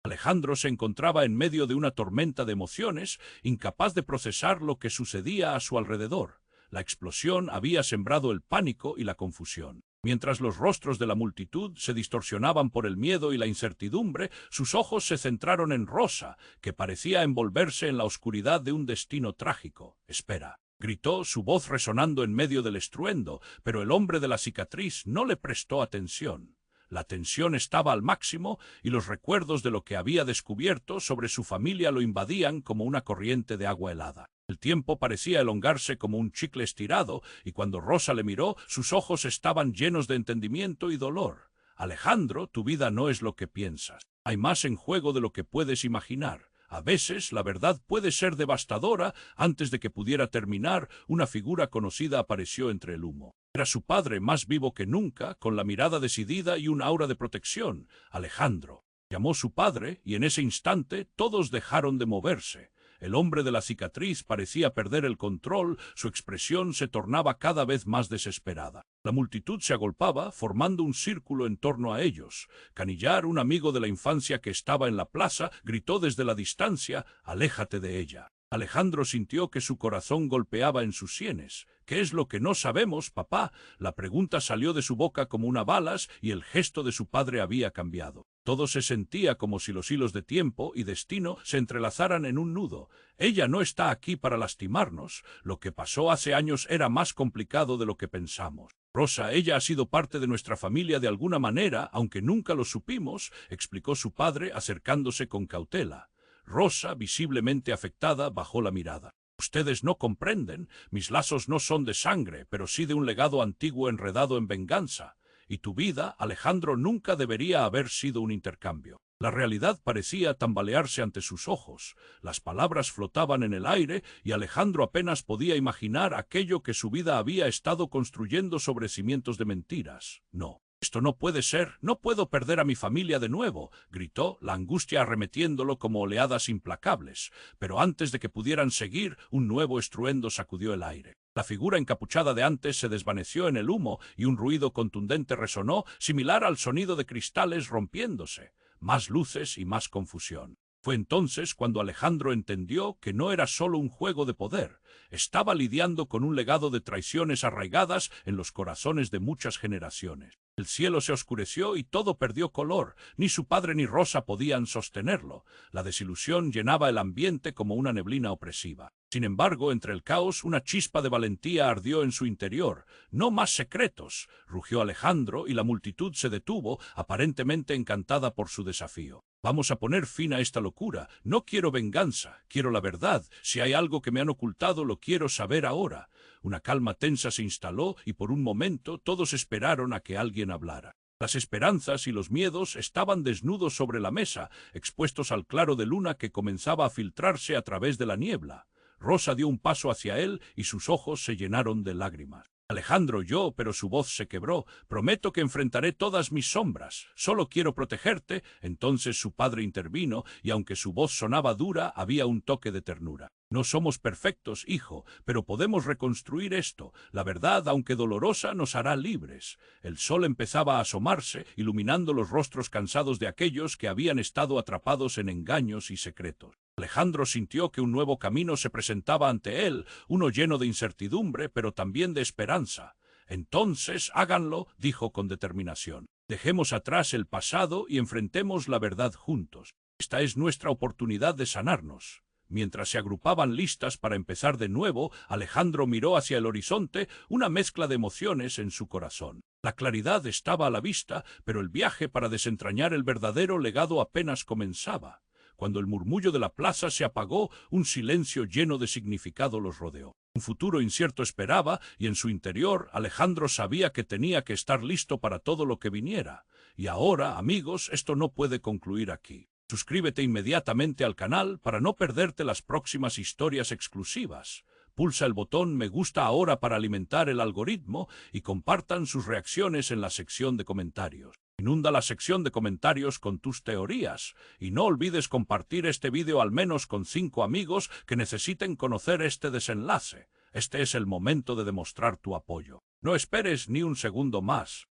Alejandro se encontraba en medio de una tormenta de emociones, incapaz de procesar lo que sucedía a su alrededor. La explosión había sembrado el pánico y la confusión. Mientras los rostros de la multitud se distorsionaban por el miedo y la incertidumbre, sus ojos se centraron en Rosa, que parecía envolverse en la oscuridad de un destino trágico. «Espera», gritó, su voz resonando en medio del estruendo, pero el hombre de la cicatriz no le prestó atención. La tensión estaba al máximo y los recuerdos de lo que había descubierto sobre su familia lo invadían como una corriente de agua helada. El tiempo parecía elongarse como un chicle estirado y cuando Rosa le miró, sus ojos estaban llenos de entendimiento y dolor. «Alejandro, tu vida no es lo que piensas. Hay más en juego de lo que puedes imaginar. A veces la verdad puede ser devastadora». Antes de que pudiera terminar, una figura conocida apareció entre el humo. Era su padre, más vivo que nunca, con la mirada decidida y un aura de protección. «Alejandro». Llamó su padre y en ese instante todos dejaron de moverse. El hombre de la cicatriz parecía perder el control, su expresión se tornaba cada vez más desesperada. La multitud se agolpaba, formando un círculo en torno a ellos. Canillar, un amigo de la infancia que estaba en la plaza, gritó desde la distancia: «Aléjate de ella». Alejandro sintió que su corazón golpeaba en sus sienes. «¿Qué es lo que no sabemos, papá?». La pregunta salió de su boca como una balas y el gesto de su padre había cambiado. Todo se sentía como si los hilos de tiempo y destino se entrelazaran en un nudo. «Ella no está aquí para lastimarnos. Lo que pasó hace años era más complicado de lo que pensamos. Rosa, ella ha sido parte de nuestra familia de alguna manera, aunque nunca lo supimos», explicó su padre acercándose con cautela. Rosa, visiblemente afectada, bajó la mirada. «Ustedes no comprenden. Mis lazos no son de sangre, pero sí de un legado antiguo enredado en venganza. Y tu vida, Alejandro, nunca debería haber sido un intercambio». La realidad parecía tambalearse ante sus ojos. Las palabras flotaban en el aire y Alejandro apenas podía imaginar aquello que su vida había estado construyendo sobre cimientos de mentiras. «No. Esto no puede ser, no puedo perder a mi familia de nuevo», gritó, la angustia arremetiéndolo como oleadas implacables. Pero antes de que pudieran seguir, un nuevo estruendo sacudió el aire. La figura encapuchada de antes se desvaneció en el humo y un ruido contundente resonó, similar al sonido de cristales rompiéndose. Más luces y más confusión. Fue entonces cuando Alejandro entendió que no era solo un juego de poder. Estaba lidiando con un legado de traiciones arraigadas en los corazones de muchas generaciones. El cielo se oscureció y todo perdió color. Ni su padre ni Rosa podían sostenerlo. La desilusión llenaba el ambiente como una neblina opresiva. Sin embargo, entre el caos, una chispa de valentía ardió en su interior. «No más secretos», rugió Alejandro, y la multitud se detuvo, aparentemente encantada por su desafío. «Vamos a poner fin a esta locura. No quiero venganza, quiero la verdad. Si hay algo que me han ocultado, lo quiero saber ahora». Una calma tensa se instaló y por un momento todos esperaron a que alguien hablara. Las esperanzas y los miedos estaban desnudos sobre la mesa, expuestos al claro de luna que comenzaba a filtrarse a través de la niebla. Rosa dio un paso hacia él y sus ojos se llenaron de lágrimas. «Alejandro, pero su voz se quebró. «Prometo que enfrentaré todas mis sombras. Solo quiero protegerte». Entonces su padre intervino y aunque su voz sonaba dura, había un toque de ternura. No somos perfectos, hijo, pero podemos reconstruir esto. La verdad, aunque dolorosa, nos hará libres. El sol empezaba a asomarse, iluminando los rostros cansados de aquellos que habían estado atrapados en engaños y secretos. Alejandro sintió que un nuevo camino se presentaba ante él, uno lleno de incertidumbre, pero también de esperanza. Entonces, háganlo, dijo con determinación. Dejemos atrás el pasado y enfrentemos la verdad juntos. Esta es nuestra oportunidad de sanarnos. Mientras se agrupaban listas para empezar de nuevo, Alejandro miró hacia el horizonte, una mezcla de emociones en su corazón. La claridad estaba a la vista, pero el viaje para desentrañar el verdadero legado apenas comenzaba. Cuando el murmullo de la plaza se apagó, un silencio lleno de significado los rodeó. Un futuro incierto esperaba, y en su interior Alejandro sabía que tenía que estar listo para todo lo que viniera. Y ahora, amigos, esto no puede concluir aquí. Suscríbete inmediatamente al canal para no perderte las próximas historias exclusivas. Pulsa el botón me gusta ahora para alimentar el algoritmo y compartan sus reacciones en la sección de comentarios. Inunda la sección de comentarios con tus teorías y no olvides compartir este vídeo al menos con 5 amigos que necesiten conocer este desenlace. Este es el momento de demostrar tu apoyo. No esperes ni un segundo más.